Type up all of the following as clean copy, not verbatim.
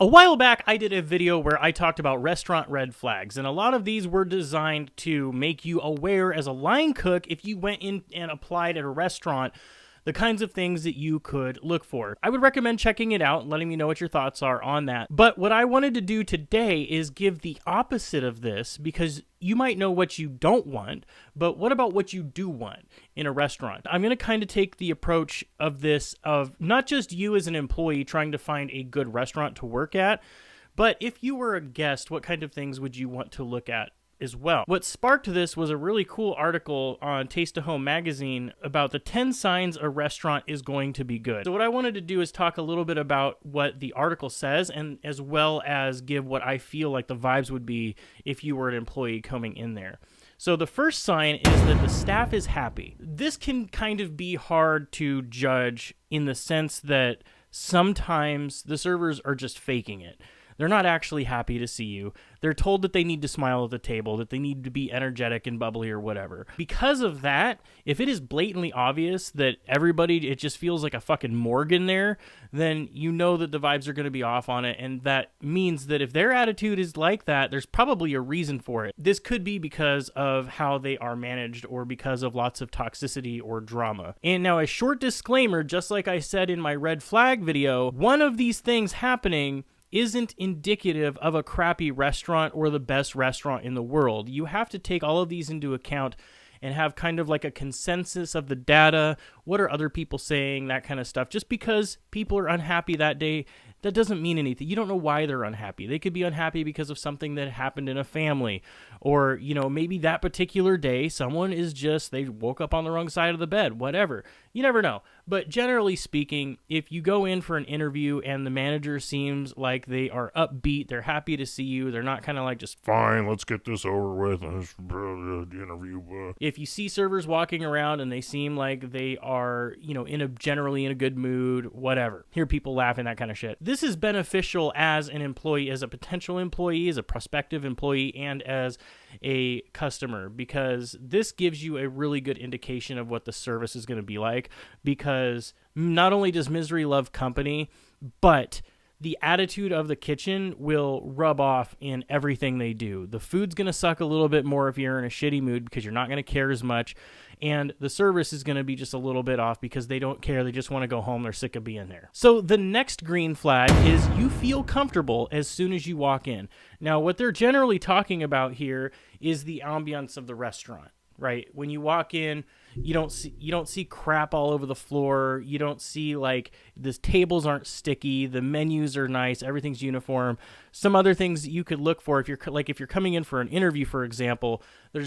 A while back, I did a video where I talked about restaurant red flags, and a lot of these were designed to make you aware as a line cook if you went in and applied at a restaurant the kinds of things that you could look for. I would recommend checking it out and letting me know what your thoughts are on that. But what I wanted to do today is give the opposite of this, because you might know what you don't want, but what about what you do want in a restaurant? I'm going to kind of take the approach of this of not just you as an employee trying to find a good restaurant to work at, but if you were a guest, what kind of things would you want to look at as well? What sparked this was a really cool article on Taste of Home magazine about the 10 signs a restaurant is going to be good. So what I wanted to do is talk a little bit about what the article says, and as well as give what I feel like the vibes would be if you were an employee coming in there. So the first sign is that the staff is happy. This can kind of be hard to judge in the sense that sometimes the servers are just faking it. They're not actually happy to see you. They're told that they need to smile at the table, that they need to be energetic and bubbly or whatever. Because of that, if it is blatantly obvious that everybody, it just feels like a fucking morgue in there, then you know that the vibes are going to be off on it. And that means that if their attitude is like that, there's probably a reason for it. This could be because of how they are managed or because of lots of toxicity or drama. And now a short disclaimer, just like I said in my red flag video, one of these things happening isn't indicative of a crappy restaurant or the best restaurant in the world. You have to take all of these into account and have kind of like a consensus of the data. What are other people saying? That kind of stuff. Just because people are unhappy that day, that doesn't mean anything. You don't know why they're unhappy. They could be unhappy because of something that happened in a family. Or, you know, maybe that particular day, someone is just, they woke up on the wrong side of the bed, whatever. You never know. But generally speaking, if you go in for an interview and the manager seems like they are upbeat, they're happy to see you, they're not kind of like just, fine, let's get this over with, interview. If you see servers walking around and they seem like they are, you know, generally in a good mood, whatever. Hear people laughing, that kind of shit. This is beneficial as an employee, as a potential employee, as a prospective employee, and as a customer, because this gives you a really good indication of what the service is going to be like, because not only does misery love company, but the attitude of the kitchen will rub off in everything they do. The food's going to suck a little bit more if you're in a shitty mood because you're not going to care as much. And the service is going to be just a little bit off because they don't care. They just want to go home. They're sick of being there. So the next green flag is you feel comfortable as soon as you walk in. Now, what they're generally talking about here is the ambiance of the restaurant, right? When you walk in, you don't see crap all over the floor. You don't see like the tables aren't sticky. The menus are nice. Everything's uniform. Some other things that you could look for if you're coming in for an interview, for example, there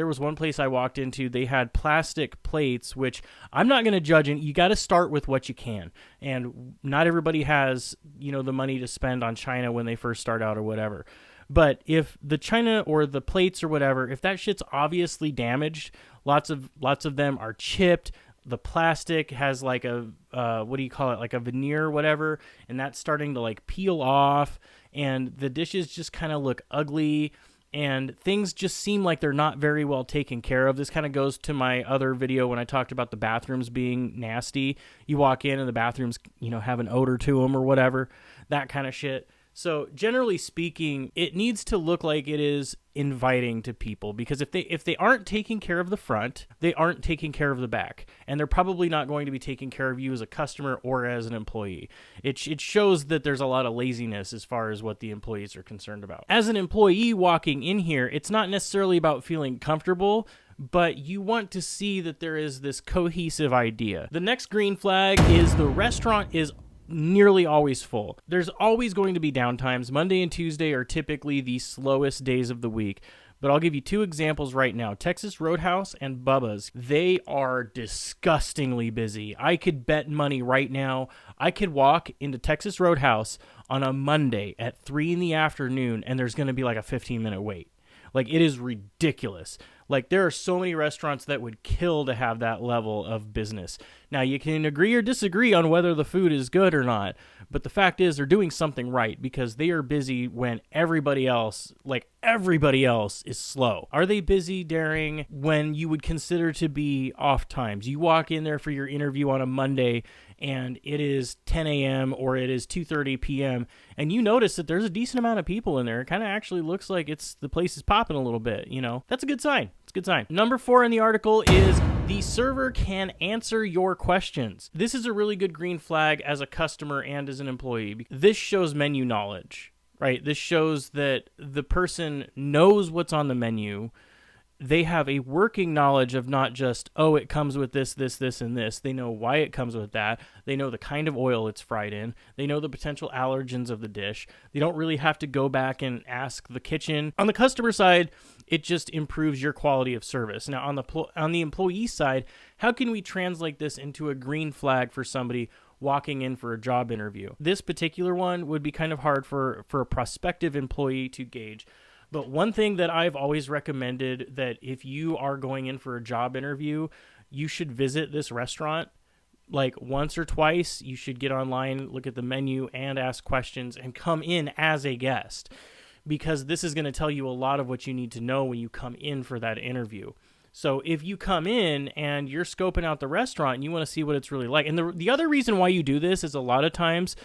was one place I walked into, they had plastic plates, which I'm not going to judge. And you got to start with what you can. And not everybody has, you know, the money to spend on china when they first start out or whatever. But if the china or the plates or whatever, if that shit's obviously damaged, lots of them are chipped. The plastic has like a, like a veneer or whatever, and that's starting to like peel off, and the dishes just kind of look ugly, and things just seem like they're not very well taken care of. This kind of goes to my other video when I talked about the bathrooms being nasty. You walk in and the bathrooms, you know, have an odor to them or whatever, that kind of shit. So generally speaking, it needs to look like it is inviting to people, because if they aren't taking care of the front, they aren't taking care of the back, and they're probably not going to be taking care of you as a customer or as an employee. It shows that there's a lot of laziness as far as what the employees are concerned about. As an employee walking in here, it's not necessarily about feeling comfortable, but you want to see that there is this cohesive idea. The next green flag is the restaurant is nearly always full. There's always going to be downtimes. Monday and Tuesday are typically the slowest days of the week. But I'll give you two examples right now. Texas Roadhouse and Bubba's. They are disgustingly busy. I could bet money right now. I could walk into Texas Roadhouse on a Monday at 3 in the afternoon and there's going to be like a 15-minute wait. Like, it is ridiculous. Like, there are so many restaurants that would kill to have that level of business. Now, you can agree or disagree on whether the food is good or not, but the fact is they're doing something right, because they are busy when everybody else is slow. Are they busy during when you would consider to be off times? You walk in there for your interview on a Monday and it is 10 a.m. or it is 2:30 p.m. and you notice that there's a decent amount of people in there, it kind of actually looks like the place is popping a little bit, that's a good sign. It's a good sign. Number 4 in the article is the server can answer your questions. This is a really good green flag as a customer and as an employee. This shows menu knowledge, right? This shows that the person knows what's on the menu. They have a working knowledge of not just, oh, it comes with this, this, this, and this. They know why it comes with that. They know the kind of oil it's fried in. They know the potential allergens of the dish. They don't really have to go back and ask the kitchen. On the customer side, it just improves your quality of service. Now, on the employee side, how can we translate this into a green flag for somebody walking in for a job interview? This particular one would be kind of hard for a prospective employee to gauge. But one thing that I've always recommended, that if you are going in for a job interview, you should visit this restaurant like once or twice. You should get online, look at the menu, and ask questions, and come in as a guest, because this is going to tell you a lot of what you need to know when you come in for that interview. So if you come in and you're scoping out the restaurant and you want to see what it's really like, and the other reason why you do this is a lot of times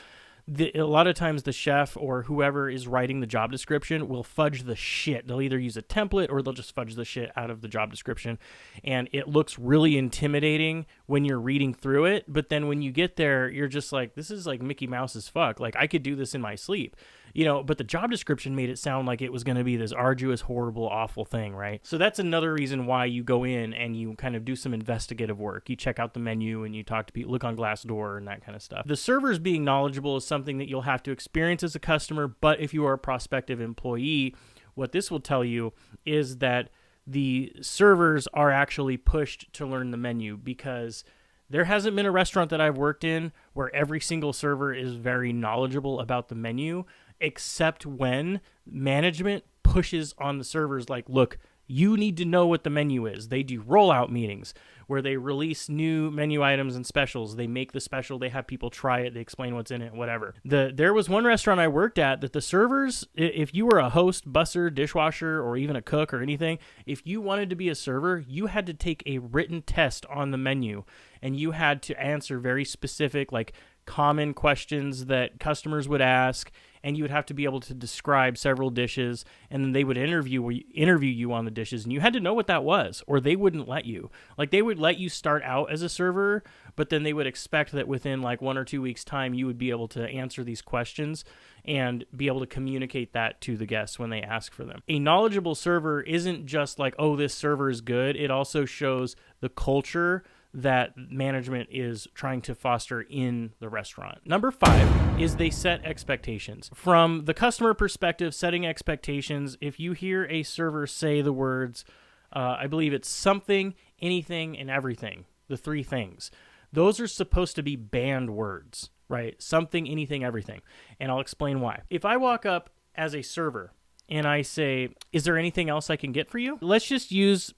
the chef or whoever is writing the job description will fudge the shit. They'll either use a template or they'll just fudge the shit out of the job description. And it looks really intimidating when you're reading through it. But then when you get there, you're just like, this is like Mickey Mouse as fuck. Like, I could do this in my sleep. But the job description made it sound like it was going to be this arduous, horrible, awful thing, right? So that's another reason why you go in and you kind of do some investigative work. You check out the menu and you talk to people, look on Glassdoor and that kind of stuff. The servers being knowledgeable is something that you'll have to experience as a customer, but if you are a prospective employee, what this will tell you is that the servers are actually pushed to learn the menu, because there hasn't been a restaurant that I've worked in where every single server is very knowledgeable about the menu, except when management pushes on the servers like, look, you need to know what the menu is. They do rollout meetings where they release new menu items and specials. They make the special. They have people try it. They explain what's in it, whatever. There was one restaurant I worked at that the servers, if you were a host, busser, dishwasher, or even a cook or anything, if you wanted to be a server, you had to take a written test on the menu, and you had to answer very specific, like, common questions that customers would ask, and you would have to be able to describe several dishes, and then they would interview you on the dishes, and you had to know what that was, or they wouldn't let you. Like, they would let you start out as a server, but then they would expect that within like 1 or 2 weeks' time, you would be able to answer these questions and be able to communicate that to the guests when they ask for them. A knowledgeable server isn't just like, oh, this server is good. It also shows the culture that management is trying to foster in the restaurant. Number 5 is they set expectations. From the customer perspective, setting expectations, if you hear a server say the words, I believe it's something, anything, and everything, the 3 things, those are supposed to be banned words, right? Something, anything, everything. And I'll explain why. If I walk up as a server and I say, is there anything else I can get for you? Let's just use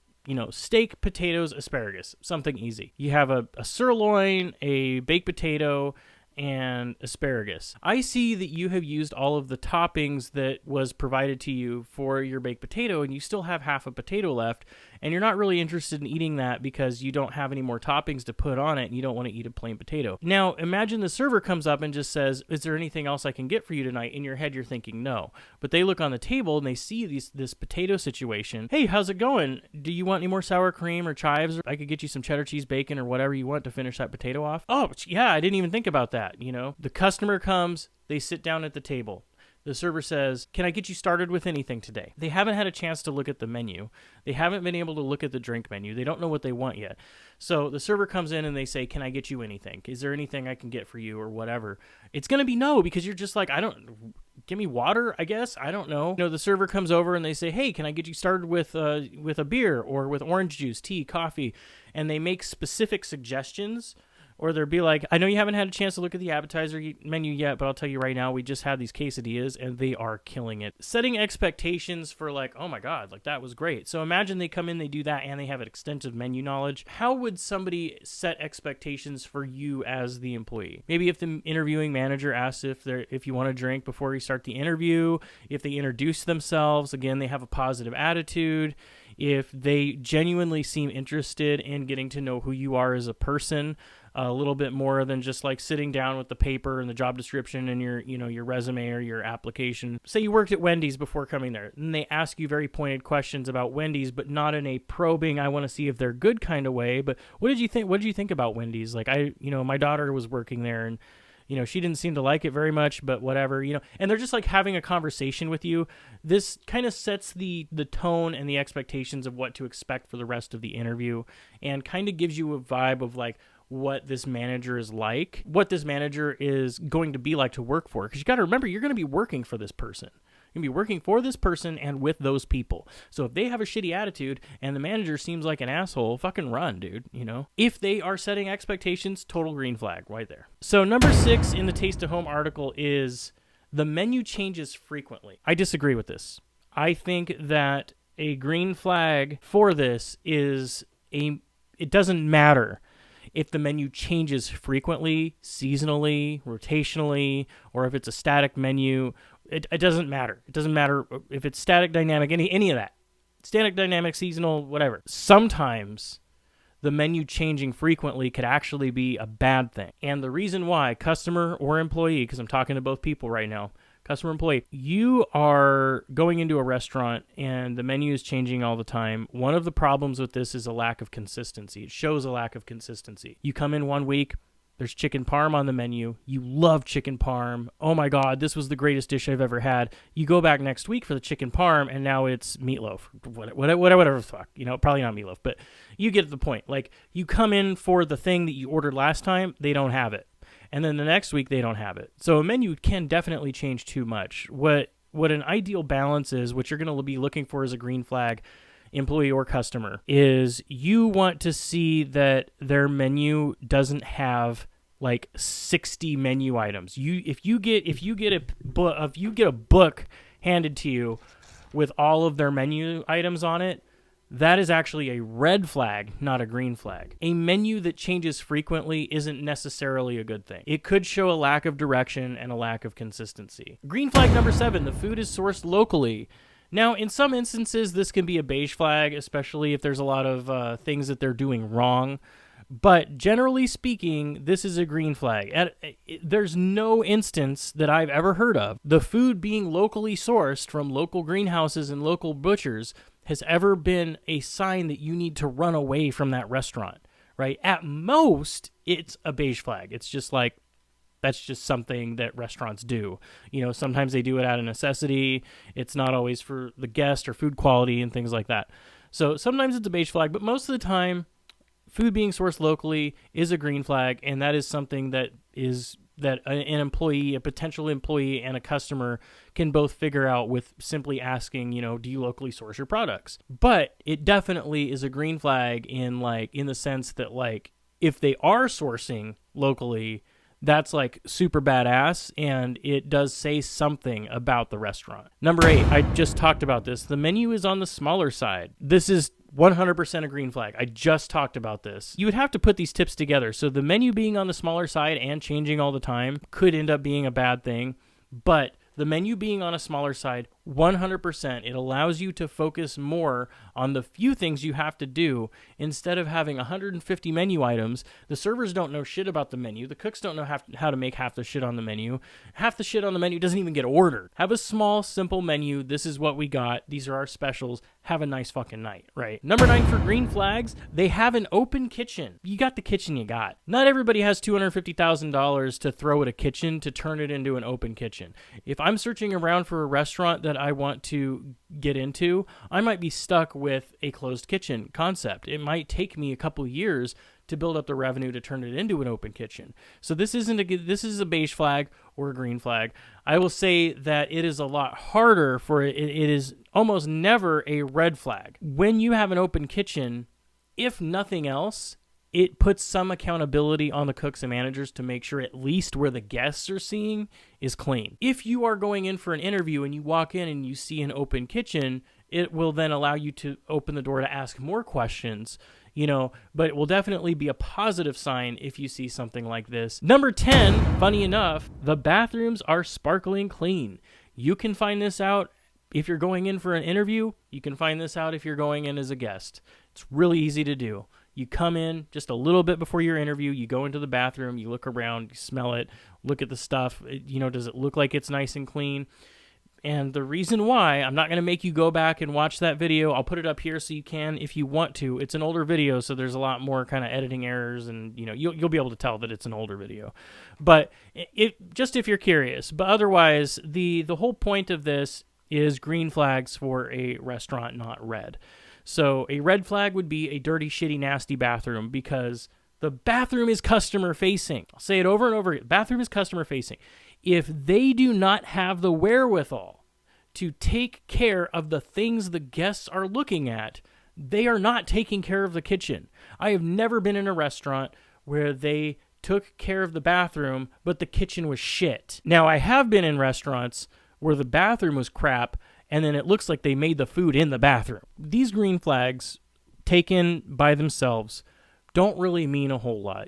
steak, potatoes, asparagus, something easy. You have a sirloin, a baked potato, and asparagus. I see that you have used all of the toppings that was provided to you for your baked potato, and you still have half a potato left, and you're not really interested in eating that because you don't have any more toppings to put on it, and you don't want to eat a plain potato. Now, imagine the server comes up and just says, is there anything else I can get for you tonight? In your head, you're thinking no. But they look on the table, and they see this potato situation. Hey, how's it going? Do you want any more sour cream or chives? I could get you some cheddar cheese bacon or whatever you want to finish that potato off. Oh, yeah, I didn't even think about that. The customer comes, they sit down at the table. The server says, can I get you started with anything today? They haven't had a chance to look at the menu. They haven't been able to look at the drink menu. They don't know what they want yet. So the server comes in and they say, can I get you anything? Is there anything I can get for you or whatever? It's going to be no, because you're just like, give me water, I guess. I don't know. The server comes over and they say, hey, can I get you started with a beer or with orange juice, tea, coffee? And they make specific suggestions. Or they'll be like, I know you haven't had a chance to look at the appetizer menu yet, but I'll tell you right now, we just had these quesadillas, and they are killing it. Setting expectations for like, oh my God, like that was great. So imagine they come in, they do that, and they have an extensive menu knowledge. How would somebody set expectations for you as the employee? Maybe if the interviewing manager asks if you want a drink before you start the interview, if they introduce themselves, again, they have a positive attitude. If they genuinely seem interested in getting to know who you are as a person, a little bit more than just like sitting down with the paper and the job description and your resume or your application. Say you worked at Wendy's before coming there, and they ask you very pointed questions about Wendy's, but not in a probing, I want to see if they're good kind of way. But what did you think? What did you think about Wendy's? Like my daughter was working there, and she didn't seem to like it very much, but whatever, and they're just like having a conversation with you. This kind of sets the tone and the expectations of what to expect for the rest of the interview, and kind of gives you a vibe of like what this manager is like, what this manager is going to be like to work for. Because you got to remember, you're going to be working for this person. You're going to be working for this person and with those people. So if they have a shitty attitude and the manager seems like an asshole, fucking run, dude, If they are setting expectations, total green flag right there. So number 6 in the Taste of Home article is the menu changes frequently. I disagree with this. I think that a green flag for this is it doesn't matter if the menu changes frequently, seasonally, rotationally, or if it's a static menu. It doesn't matter. It doesn't matter if it's static, dynamic, any of that. Static, dynamic, seasonal, whatever. Sometimes the menu changing frequently could actually be a bad thing. And the reason why, customer or employee, because I'm talking to both people right now, customer, employee, you are going into a restaurant and the menu is changing all the time. One of the problems with this is a lack of consistency. It shows a lack of consistency. You come in one week, there's chicken parm on the menu. You love chicken parm. Oh my God, this was the greatest dish I've ever had. You go back next week for the chicken parm, and now it's meatloaf. Whatever the fuck. Probably not meatloaf, but you get the point. Like, you come in for the thing that you ordered last time, they don't have it. And then the next week, they don't have it. So a menu can definitely change too much. What an ideal balance is, what you're going to be looking for as a green flag, employee or customer, is you want to see that their menu doesn't have like 60 menu items. If you get a book handed to you with all of their menu items on it, that is actually a red flag, not a green flag. A menu that changes frequently isn't necessarily a good thing. It could show a lack of direction and a lack of consistency. Green flag number 7, the food is sourced locally. Now, in some instances, this can be a beige flag, especially if there's a lot of things that they're doing wrong. But generally speaking, this is a green flag. There's no instance that I've ever heard of the food being locally sourced from local greenhouses and local butchers has ever been a sign that you need to run away from that restaurant, right? At most, it's a beige flag. It's just like, that's just something that restaurants do. Sometimes they do it out of necessity. It's not always for the guest or food quality and things like that. So sometimes it's a beige flag, but most of the time, food being sourced locally is a green flag, and that is something that an employee, a potential employee, and a customer can both figure out with simply asking, do you locally source your products? But it definitely is a green flag in the sense that, like, if they are sourcing locally, that's like super badass, and it does say something about the restaurant. Number 8, I just talked about this. The menu is on the smaller side. This is 100% a green flag. I just talked about this. You would have to put these tips together. So the menu being on the smaller side and changing all the time could end up being a bad thing, but the menu being on a smaller side, 100%, it allows you to focus more on the few things you have to do instead of having 150 menu items. The servers don't know shit about the menu. The cooks don't know how to make half the shit on the menu. Half the shit on the menu doesn't even get ordered. Have a small, simple menu. This is what we got. These are our specials. Have a nice fucking night, right? Number 9 for green flags, they have an open kitchen. You got the kitchen you got. Not everybody has $250,000 to throw at a kitchen to turn it into an open kitchen. If I'm searching around for a restaurant that I want to get into, I might be stuck with a closed kitchen concept. It might take me a couple years to build up the revenue to turn it into an open kitchen. So this is a beige flag or a green flag. I will say that it is a lot harder for it. It is almost never a red flag. When you have an open kitchen, if nothing else, it puts some accountability on the cooks and managers to make sure at least where the guests are seeing is clean. If you are going in for an interview and you walk in and you see an open kitchen, it will then allow you to open the door to ask more questions, but it will definitely be a positive sign if you see something like this. Number 10, funny enough, the bathrooms are sparkling clean. You can find this out if you're going in for an interview. You can find this out if you're going in as a guest. It's really easy to do. You come in just a little bit before your interview. You go into the bathroom. You look around. You smell it. Look at the stuff. Does it look like it's nice and clean? And the reason why, I'm not going to make you go back and watch that video. I'll put it up here so you can if you want to. It's an older video, so there's a lot more kind of editing errors, and you'll be able to tell that it's an older video. But just if you're curious. But otherwise, the whole point of this is green flags for a restaurant, not red. So a red flag would be a dirty, shitty, nasty bathroom because the bathroom is customer facing. I'll say it over and over again. Bathroom is customer facing. If they do not have the wherewithal to take care of the things the guests are looking at, they are not taking care of the kitchen. I have never been in a restaurant where they took care of the bathroom, but the kitchen was shit. Now, I have been in restaurants where the bathroom was crap, and then it looks like they made the food in the bathroom. These green flags, taken by themselves, don't really mean a whole lot.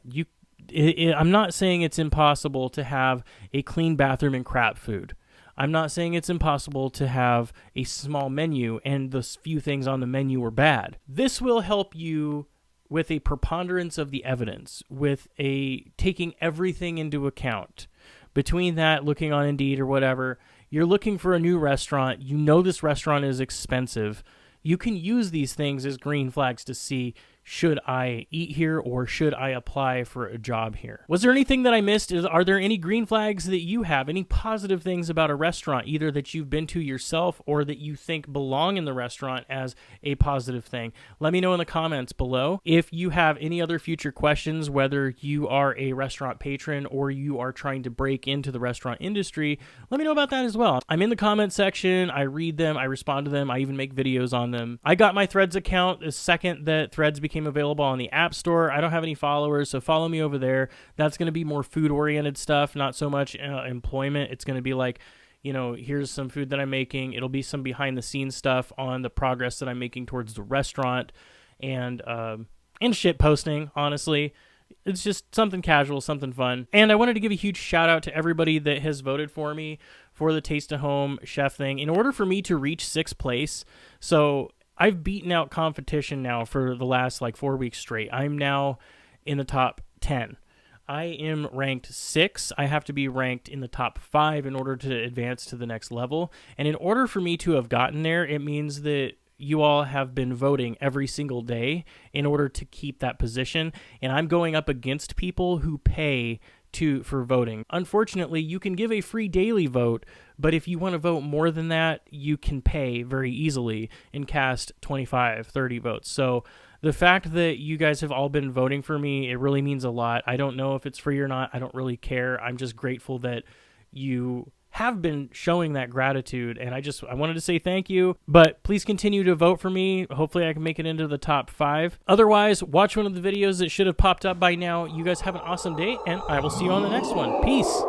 I'm not saying it's impossible to have a clean bathroom and crap food. I'm not saying it's impossible to have a small menu and the few things on the menu are bad. This will help you with a preponderance of the evidence, with a taking everything into account. Between that, looking on Indeed or whatever, you're looking for a new restaurant. You know this restaurant is expensive. You can use these things as green flags to see, should I eat here or should I apply for a job here? Was there anything that I missed? Are there any green flags that you have? Any positive things about a restaurant, either that you've been to yourself or that you think belong in the restaurant as a positive thing? Let me know in the comments below. If you have any other future questions, whether you are a restaurant patron or you are trying to break into the restaurant industry, let me know about that as well. I'm in the comment section. I read them. I respond to them. I even make videos on them. I got my Threads account the second that Threads became available on the App Store. I don't have any followers, so follow me over there. That's going to be more food-oriented stuff, not so much employment. It's going to be like, here's some food that I'm making. It'll be some behind-the-scenes stuff on the progress that I'm making towards the restaurant and shit posting, honestly. It's just something casual, something fun. And I wanted to give a huge shout out to everybody that has voted for me for the Taste of Home chef thing. In order for me to reach 6th place, so I've beaten out competition now for the last 4 weeks straight. I'm now in the top 10. I am ranked 6. I have to be ranked in the top 5 in order to advance to the next level. And in order for me to have gotten there, it means that you all have been voting every single day in order to keep that position. And I'm going up against people who pay for voting. Unfortunately, you can give a free daily vote, but if you want to vote more than that, you can pay very easily and cast 25, 30 votes. So the fact that you guys have all been voting for me, it really means a lot. I don't know if it's free or not. I don't really care. I'm just grateful that you have been showing that gratitude, and I wanted to say thank you, but please continue to vote for me. Hopefully I can make it into the top 5. Otherwise, watch one of the videos that should have popped up by now. You guys have an awesome day, and I will see you on the next one. Peace.